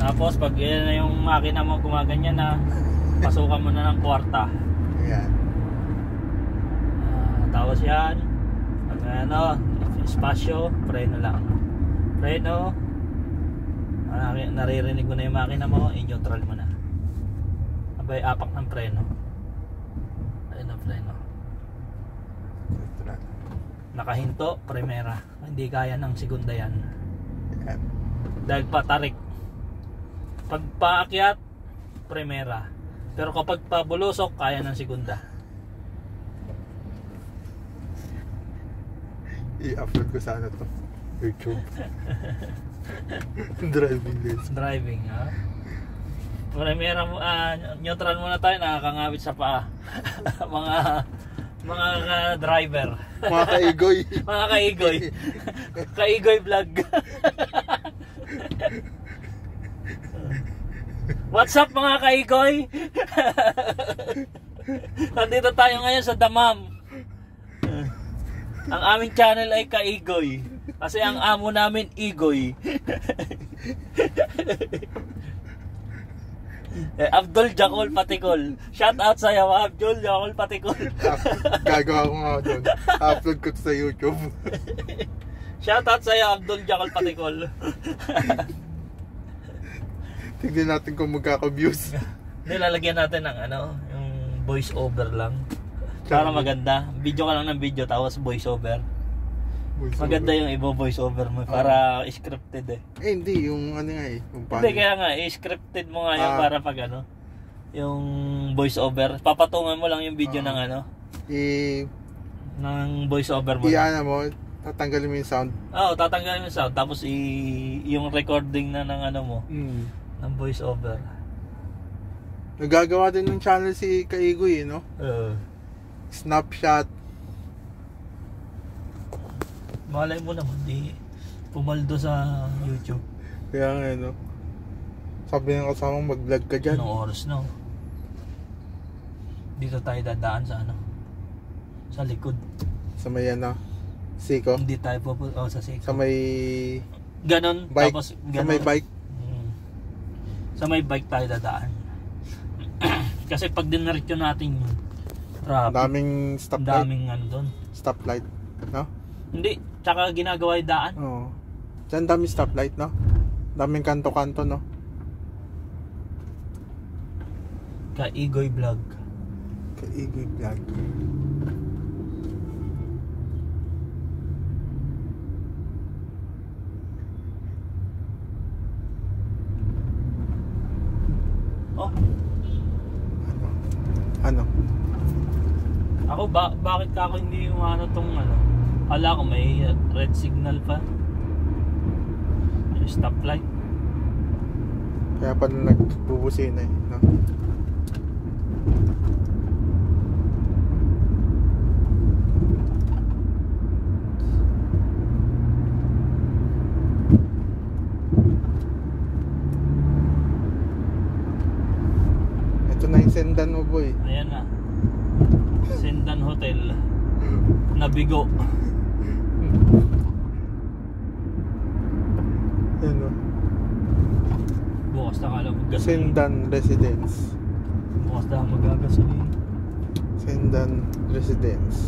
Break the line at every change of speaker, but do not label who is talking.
Tapos pag yan na yung makina mo gumaganyan na, pasukan mo na ng kwarta.
Ayan.
Tapos yan, pag ano, espasyo, preno lang. Preno, naririnig mo na yung makina mo, i-neutral mo na. Abay, apak ng preno. Ayun ang preno. Nakahinto, primera. Hindi kaya ng segunda yan.
Ayan.
Dahil patarik. Pag paakyat, primera. Pero kapag pabulusok, kaya ng segunda.
I-upload ko sana to YouTube. Driving lesson.
Driving, ha? Primera, neutral muna tayo, nakakangawit sa paa. mga driver.
Mga kaigoy.
Mga kaigoy. Kaigoy vlog. What's up mga kaigoy? Nandito tayo ngayon sa Damam. Ang aming channel ay Kaigoy. Kasi ang amo namin Igoy. Abdul Jakol Patikol. Shout out sa'yo Abdul Jakol Patikol.
Gagawa ko nga doon. Upload ko sa YouTube.
Shout out sa'yo Abdul Jakol Patikol.
Tignan natin kung magkaka-views.
Nilalagyan natin ng ano, yung voice over lang. Para maganda. Video ka lang ng video tapos voice over. Maganda yung iba voice over mo para scripted eh.
Eh hindi, yung ano nga eh. Yung
Hindi kaya nga, scripted mo nga yung para pag ano, yung voice over. Papatungan mo lang yung video ng ano. Ng voice over mo.
Iyan mo, tatanggalin mo yung sound.
Oo, tatanggalin mo yung sound. Tapos yung recording na ng ano mo. Ng voice over.
Nagagawa din ng channel si Kaigoy, no? Snapshot.
Malay mo naman, di pumaldo sa YouTube.
Kaya nga, no? Sabi ng kasamang mag-vlog ka dyan.
Anong oras na? Dito tayo dadaan sa ano? Sa likod.
Sa may ano? Siko?
Hindi tayo pupunta sa Siko.
Sa may...
Ganon.
Bike.
Tapos, ganon.
Sa may bike.
Sa may bike tayo dadaan. Kasi pag diniretso natin yun,
daming stoplight.
Daming ano doon.
Stoplight, no?
Hindi, tsaka ginagawa yung daan.
Oo. Diyan daming stoplight, no? Daming kanto-kanto, no?
Kaigoy vlog.
Kaigoy vlog.
Oh.
Ano?
Ako bakit ka ako hindi yung ano tong ano? Ala ko may red signal pa. Yung stoplight.
Kaya pa nagbubusin eh, no? Ito na yung sendan mo, boy.
Ayan na. Sendan Hotel. Nabigo.
Yan o.
Bukas na kala maggasolin.
Sendan Residence.
Bukas na magagasolin.
Sendan Residence.